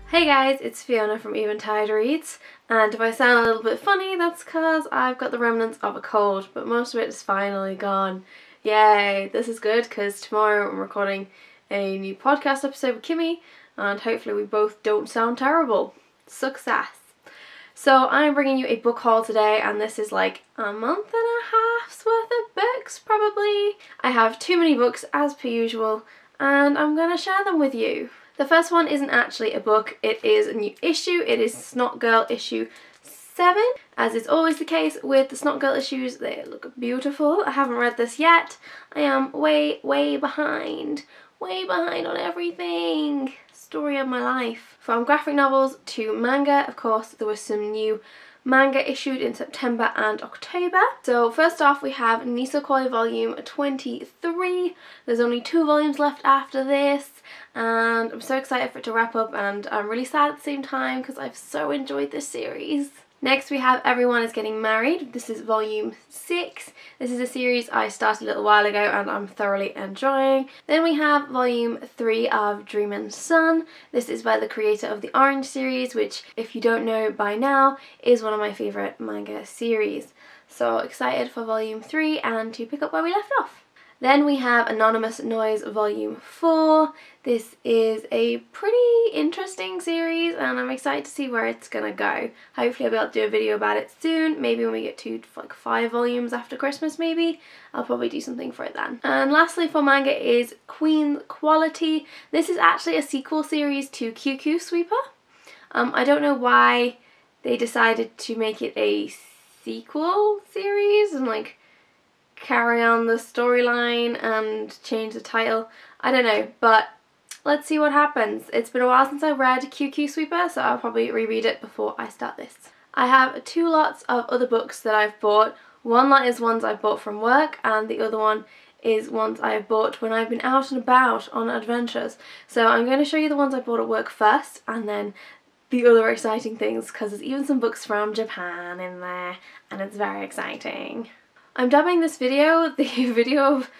Hey guys, it's Fiona from Even Tired Reads, and if I sound a little bit funny, that's because I've got the remnants of a cold, but most of it is finally gone. Yay! This is good because tomorrow I'm recording a new podcast episode with Kimmy, and hopefully we both don't sound terrible. Success! So I'm bringing you a book haul today, and this is like a month and a half's worth of books, probably. I have too many books as per usual, and I'm going to share them with you. The first one isn't actually a book, it is a new issue. It is Snot Girl issue 7. As is always the case with the Snot Girl issues, they look beautiful. I haven't read this yet. I am way behind. Way behind on everything. Story of my life. From graphic novels to manga, of course, there was some new manga issued in September and October. So first off we have Nisekoi volume 23. There's only 2 volumes left after this, and I'm so excited for it to wrap up, and I'm really sad at the same time because I've so enjoyed this series. Next we have Everyone is Getting Married. This is volume 6. This is a series I started a little while ago and I'm thoroughly enjoying. Then we have volume 3 of Dreamin' Sun. This is by the creator of the Orange series, which, if you don't know by now, is one of my favourite manga series. So excited for volume 3 and to pick up where we left off. Then we have Anonymous Noise volume 4. This is a pretty interesting series and I'm excited to see where it's gonna go. Hopefully I'll be able to do a video about it soon, maybe when we get to like 5 volumes after Christmas maybe. I'll probably do something for it then. And lastly for manga is Queen Quality. This is actually a sequel series to QQ Sweeper. I don't know why they decided to make it a sequel series and like carry on the storyline and change the title. I don't know, but let's see what happens. It's been a while since I read QQ Sweeper, so I'll probably reread it before I start this. I have 2 lots of other books that I've bought. One lot is ones I've bought from work, and the other one is ones I've bought when I've been out and about on adventures. So I'm going to show you the ones I bought at work first, and then the other exciting things, because there's even some books from Japan in there, and it's very exciting. I'm dubbing this video the video of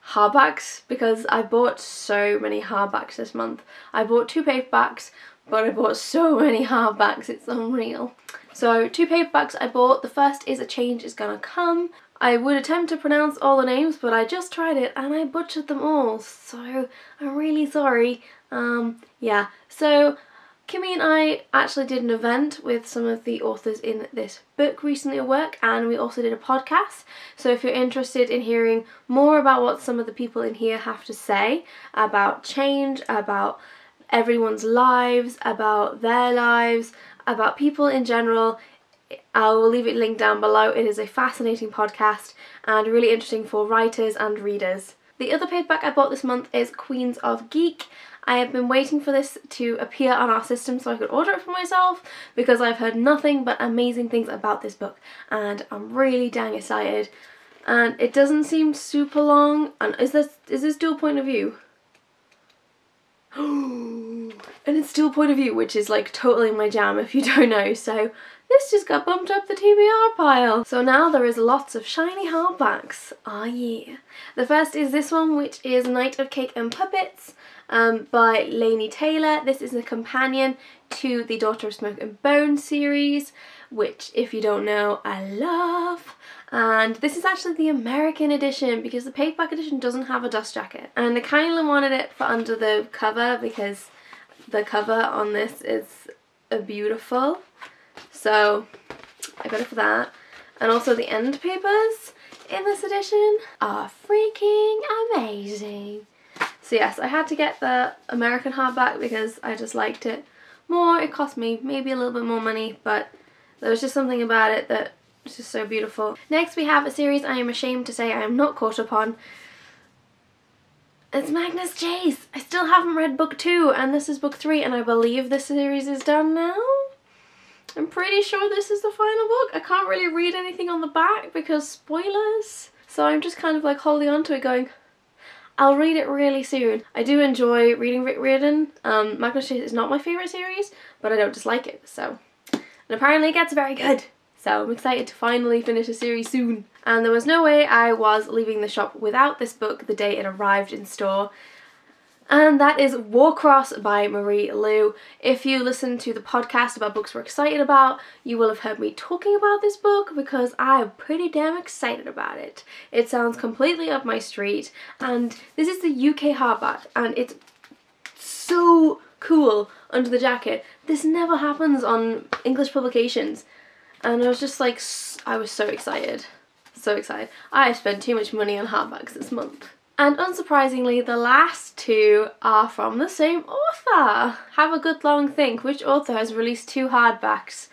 hardbacks because I bought so many hardbacks this month. I bought 2 paperbacks, but I bought so many hardbacks, it's unreal. So 2 paperbacks I bought. The first is A Change Is Gonna Come. I would attempt to pronounce all the names, but I just tried it and I butchered them all, so I'm really sorry. Yeah, so Kimmy and I actually did an event with some of the authors in this book recently at work, and we also did a podcast. So if you're interested in hearing more about what some of the people in here have to say about change, about everyone's lives, about their lives, about people in general, I will leave it linked down below. It is a fascinating podcast and really interesting for writers and readers. The other paperback I bought this month is Queens of Geek. I have been waiting for this to appear on our system so I could order it for myself because I've heard nothing but amazing things about this book and I'm really dang excited. And it doesn't seem super long. And is this dual point of view? And it's dual point of view, which is like totally my jam if you don't know. So this just got bumped up the TBR pile. So now there is lots of shiny hardbacks. Ah yeah. The first is this one, which is Night of Cake and Puppets by Laini Taylor. This is a companion to the Daughter of Smoke and Bone series, which, if you don't know, I love. And this is actually the American edition because the paperback edition doesn't have a dust jacket. And I kind of wanted it for under the cover because the cover on this is beautiful. So I got it for that. And also the end papers in this edition are freaking amazing. So yes, I had to get the American hardback because I just liked it more. It cost me maybe a little bit more money, but there was just something about it that was just so beautiful. Next we have a series I am ashamed to say I am not caught up on. It's Magnus Chase. I still haven't read book 2 and this is book 3 and I believe this series is done now. I'm pretty sure this is the final book. I can't really read anything on the back because spoilers. So I'm just kind of like holding on to it going, I'll read it really soon. I do enjoy reading Rick Riordan. Magnus Chase is not my favourite series, but I don't dislike it, so. And apparently it gets very good. So I'm excited to finally finish a series soon. And there was no way I was leaving the shop without this book the day it arrived in store. And that is Warcross by Marie Lu. If you listen to the podcast about books we're excited about, you will have heard me talking about this book because I'm pretty damn excited about it. It sounds completely up my street, and this is the UK hardback, and it's so cool under the jacket. This never happens on English publications, and I was just like, I was so excited. So excited. I spent too much money on hardbacks this month. And unsurprisingly, the last two are from the same author. Have a good long think. Which author has released two hardbacks?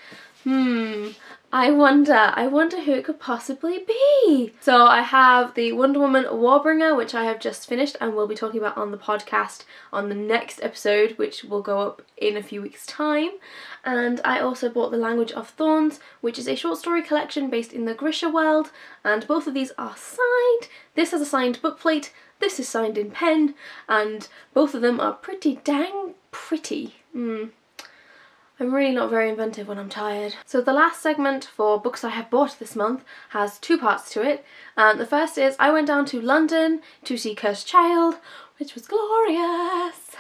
I wonder who it could possibly be. So I have the Wonder Woman Warbringer, which I have just finished and will be talking about on the podcast on the next episode, which will go up in a few weeks' time. And I also bought The Language of Thorns, which is a short story collection based in the Grisha world, and both of these are signed. This has a signed bookplate, this is signed in pen, and both of them are pretty dang pretty. I'm really not very inventive when I'm tired. So the last segment for books I have bought this month has two parts to it. The first is I went down to London to see Cursed Child, which was glorious.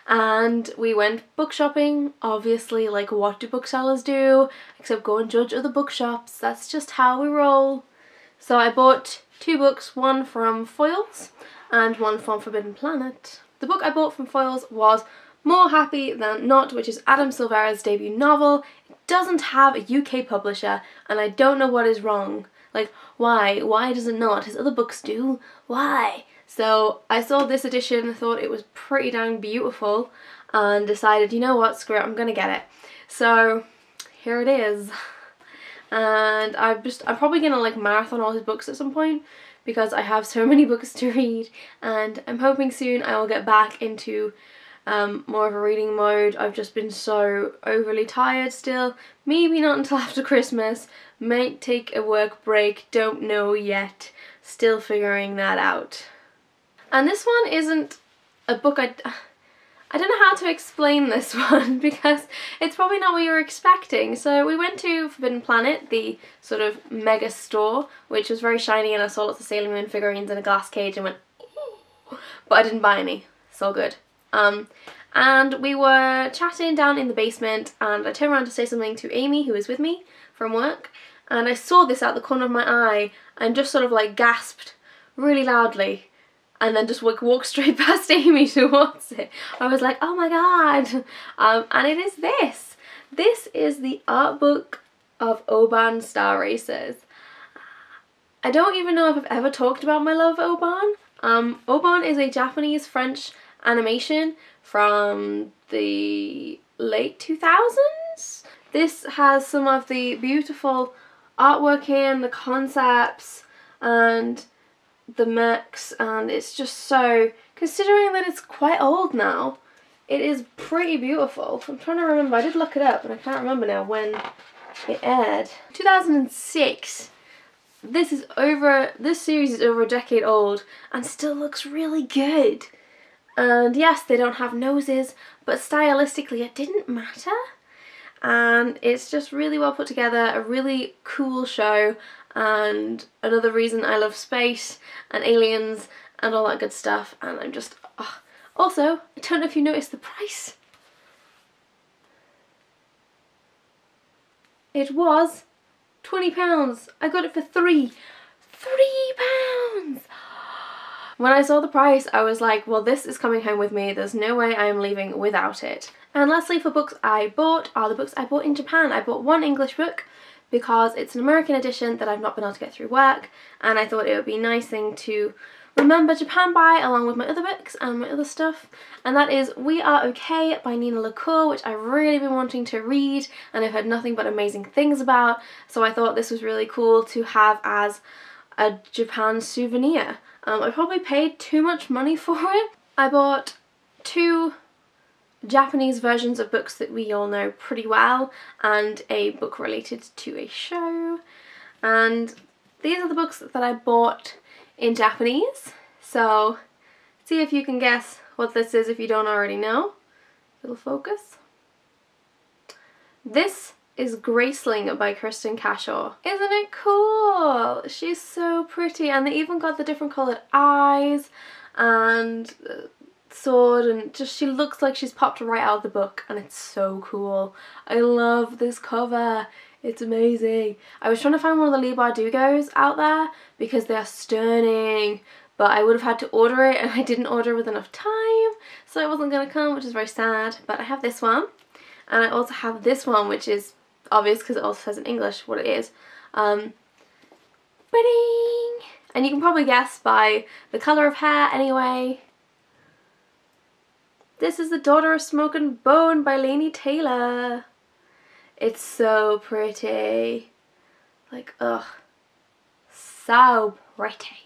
And we went book shopping, obviously, like what do booksellers do, except go and judge other bookshops. That's just how we roll. So I bought two books, one from Foyles and one from Forbidden Planet. The book I bought from Foyles was More Happy Than Not, which is Adam Silvera's debut novel. It doesn't have a UK publisher, and I don't know what is wrong. Like, why? Why does it not? His other books do. Why? So I saw this edition, thought it was pretty dang beautiful, and decided, you know what, screw it, I'm gonna get it. So here it is. And I'm probably gonna like marathon all his books at some point because I have so many books to read, and I'm hoping soon I will get back into more of a reading mode. I've just been so overly tired still. Maybe not until after Christmas. Might take a work break, don't know yet. Still figuring that out. And this one isn't a book I don't know how to explain this one because it's probably not what you were expecting. So we went to Forbidden Planet, the sort of mega store, which was very shiny, and I saw lots of Sailor Moon figurines in a glass cage and went, ooh, but I didn't buy any. It's all good. And we were chatting down in the basement, and I turned around to say something to Amy, who was with me from work, and I saw this out the corner of my eye and just sort of like gasped really loudly, and then just walked straight past Amy towards it. I was like, oh my god. And it is this. This is the art book of Oban Star Racers. I don't even know if I've ever talked about my love of Oban. Oban is a Japanese-French animation from the late 2000s. This has some of the beautiful artwork in, the concepts and the mechs, and it's just so, considering that it's quite old now, it is pretty beautiful. I'm trying to remember, I did look it up and I can't remember now when it aired. 2006. This series is over a decade old and still looks really good. And yes, they don't have noses, but stylistically it didn't matter. And it's just really well put together, a really cool show, and another reason I love space and aliens and all that good stuff. And I'm just, also, I don't know if you noticed the price. It was £20. I got it for £3. £3! When I saw the price, I was like, well, this is coming home with me. There's no way I am leaving without it. And lastly, for books I bought are the books I bought in Japan. I bought one English book because it's an American edition that I've not been able to get through work, and I thought it would be a nice thing to remember Japan by, along with my other books and my other stuff. And that is We Are Okay by Nina LaCour, which I've really been wanting to read and I've heard nothing but amazing things about. So I thought this was really cool to have as a Japan souvenir. I probably paid too much money for it. I bought two Japanese versions of books that we all know pretty well, and a book related to a show. And these are the books that I bought in Japanese. So see if you can guess what this is if you don't already know. Little focus. This is Graceling by Kristen Cashaw. Isn't it cool? She's so pretty, and they even got the different coloured eyes and sword, and just she looks like she's popped right out of the book, and it's so cool. I love this cover. It's amazing. I was trying to find one of the Leigh Bardugos out there because they are stunning, but I would have had to order it, and I didn't order with enough time, so it wasn't going to come, which is very sad. But I have this one, and I also have this one, which is obvious because it also says in English what it is. Ba-ding! And you can probably guess by the colour of hair anyway. This is The Daughter of Smoke and Bone by Laini Taylor. It's so pretty. Like, ugh. So pretty.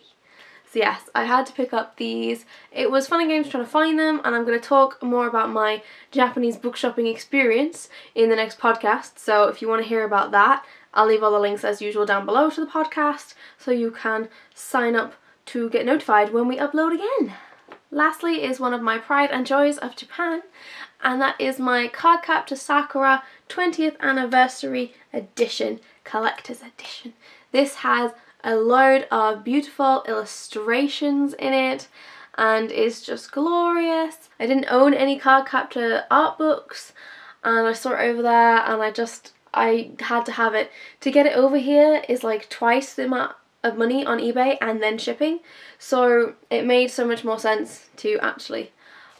So yes, I had to pick up these. It was fun and games trying to find them, and I'm going to talk more about my Japanese book shopping experience in the next podcast. So if you want to hear about that, I'll leave all the links as usual down below to the podcast, so you can sign up to get notified when we upload again. Lastly is one of my pride and joys of Japan, and that is my Cardcaptor Sakura 20th Anniversary Edition, Collector's Edition. This has a load of beautiful illustrations in it and is just glorious. I didn't own any Cardcaptor art books, and I saw it over there, and I had to have it. To get it over here is like twice the amount of money on eBay and then shipping, so it made so much more sense to actually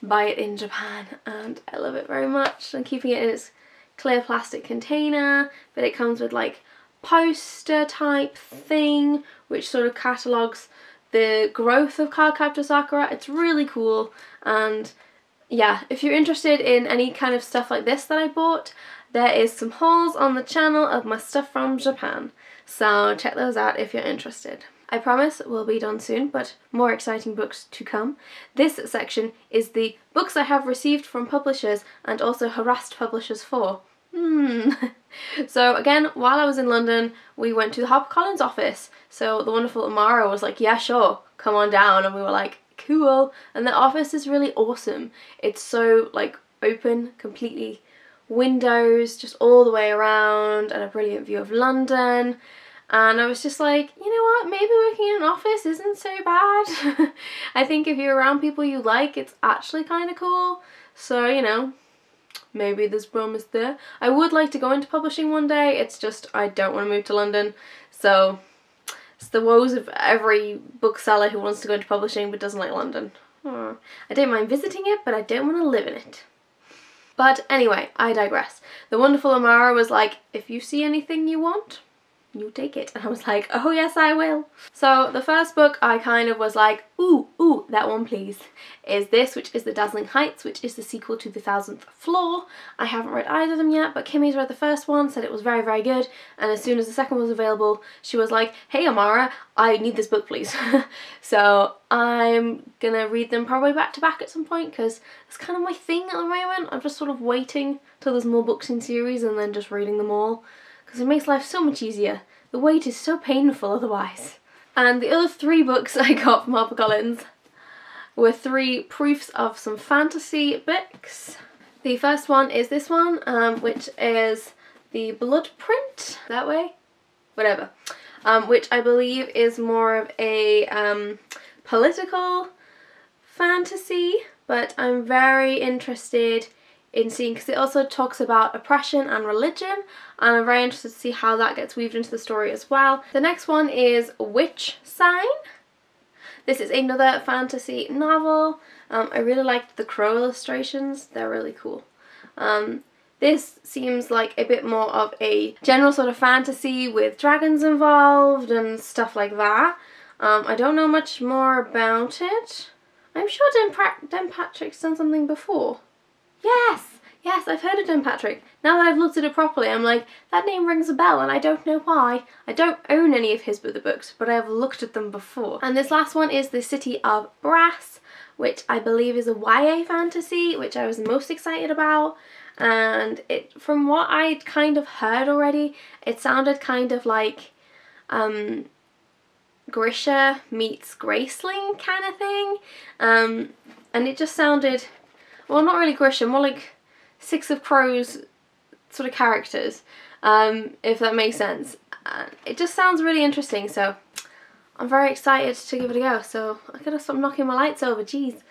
buy it in Japan, and I love it very much. I'm keeping it in its clear plastic container, but it comes with like poster type thing which sort of catalogues the growth of Cardcaptor Sakura. It's really cool, and yeah, if you're interested in any kind of stuff like this that I bought, there is some hauls on the channel of my stuff from Japan, so check those out if you're interested. I promise we'll be done soon, but more exciting books to come. This section is the books I have received from publishers and also harassed publishers for. So again, while I was in London, we went to the HarperCollins office, so the wonderful Amara was like, yeah sure, come on down, and we were like, cool. And the office is really awesome. It's so like open, completely windows just all the way around, and a brilliant view of London. And I was just like, you know what, maybe working in an office isn't so bad. I think if you're around people you like, it's actually kind of cool. So, you know, maybe there's promise there. I would like to go into publishing one day, it's just I don't want to move to London. So it's the woes of every bookseller who wants to go into publishing but doesn't like London. I don't mind visiting it, but I don't want to live in it. But anyway, I digress. The wonderful Amara was like, if you see anything you want, you take it. And I was like, oh yes I will. So the first book I kind of was like, ooh, that one please, is this, which is The Dazzling Heights, which is the sequel to The 1000th Floor. I haven't read either of them yet, but Kimmy's read the first one, said it was very, very good, and as soon as the second was available, she was like, hey Amara, I need this book please. So I'm gonna read them probably back to back at some point, because it's kind of my thing at the moment. I'm just sort of waiting till there's more books in series and then just reading them all, because it makes life so much easier. The wait is so painful otherwise. And the other 3 books I got from HarperCollins were 3 proofs of some fantasy books. The first one is this one, which is The Blood Print, that way? Whatever. Which I believe is more of a political fantasy, but I'm very interested in seeing, because it also talks about oppression and religion, and I'm very interested to see how that gets weaved into the story as well. The next one is Witch Sign. This is another fantasy novel. I really liked the crow illustrations, they're really cool. This seems like a bit more of a general sort of fantasy with dragons involved and stuff like that. I don't know much more about it. I'm sure Dan Patrick's done something before. Yes, I've heard of Dan Patrick. Now that I've looked at it properly, I'm like, that name rings a bell, and I don't know why. I don't own any of his books, but I have looked at them before. And this last one is The City of Brass, which I believe is a YA fantasy, which I was most excited about. And from what I'd kind of heard already, it sounded kind of like Grisha meets Graceling kind of thing. And it just sounded, well, not really Grisha, more like Six of Crows sort of characters, if that makes sense. It just sounds really interesting, so I'm very excited to give it a go. So I gotta stop knocking my lights over, jeez.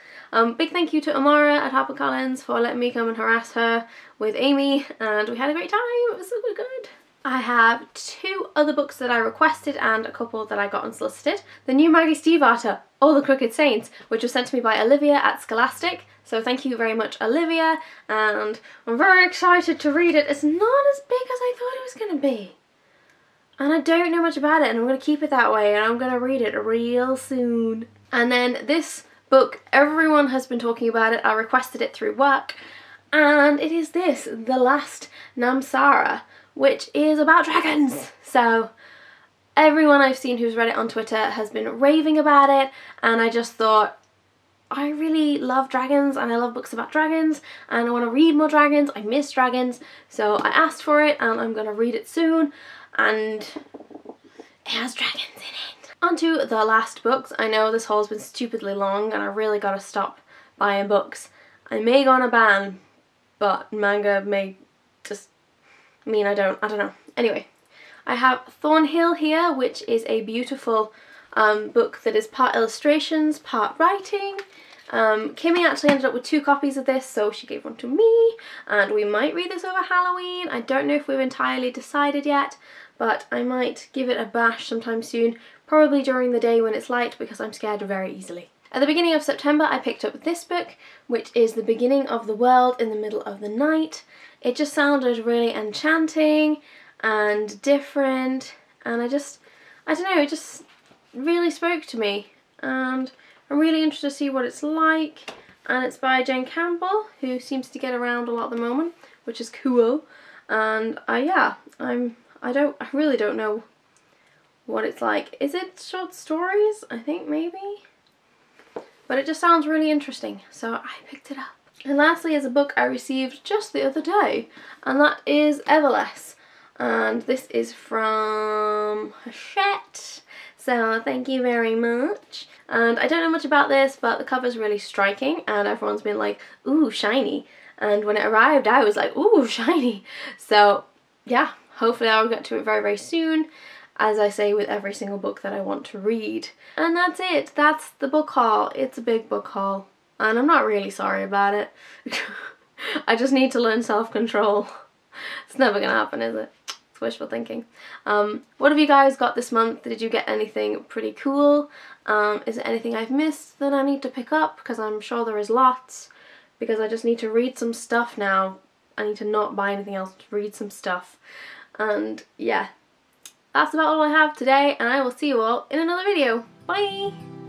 Big thank you to Amara at HarperCollins for letting me come and harass her with Amy, and we had a great time. It was super good. I have 2 other books that I requested and a couple that I got unsolicited. The new Maggie Stiefvater, All the Crooked Saints, which was sent to me by Olivia at Scholastic. So thank you very much, Olivia, and I'm very excited to read it. It's not as big as I thought it was going to be. And I don't know much about it, and I'm going to keep it that way, and I'm going to read it real soon. And then this book, everyone has been talking about it. I requested it through work, and it is this, The Last Namsara, which is about dragons. So everyone I've seen who's read it on Twitter has been raving about it, and I just thought, I really love dragons and I love books about dragons and I want to read more dragons. I miss dragons, so I asked for it and I'm going to read it soon, and it has dragons in it. On to the last books. I know this haul's been stupidly long and I really got to stop buying books. I may go on a ban, but manga may just mean I don't know. Anyway, I have Thornhill here, which is a beautiful book that is part illustrations, part writing. Kimmy actually ended up with 2 copies of this, so she gave one to me, and we might read this over Halloween. I don't know if we've entirely decided yet, but I might give it a bash sometime soon, probably during the day when it's light, because I'm scared very easily. At the beginning of September I picked up this book, which is The Beginning of the World in the Middle of the Night. It just sounded really enchanting and different, and I don't know, it just really spoke to me, and I'm really interested to see what it's like. And it's by Jane Campbell, who seems to get around a lot at the moment, which is cool. And yeah, I really don't know what it's like. Is it short stories? I think maybe. But it just sounds really interesting, so I picked it up. And lastly is a book I received just the other day, and that is Everless. And this is from Hachette, so thank you very much. And I don't know much about this, but the cover's really striking and everyone's been like, ooh, shiny. And when it arrived I was like, ooh, shiny. So yeah, hopefully I'll get to it very, very soon, as I say with every single book that I want to read. And that's it. That's the book haul. It's a big book haul, and I'm not really sorry about it. I just need to learn self-control. It's never gonna happen, is it? It's wishful thinking. What have you guys got this month? Did you get anything pretty cool? Is there anything I've missed that I need to pick up? Because I'm sure there is lots, because I just need to read some stuff now. I need to not buy anything else, to read some stuff. And yeah, that's about all I have today, and I will see you all in another video. Bye!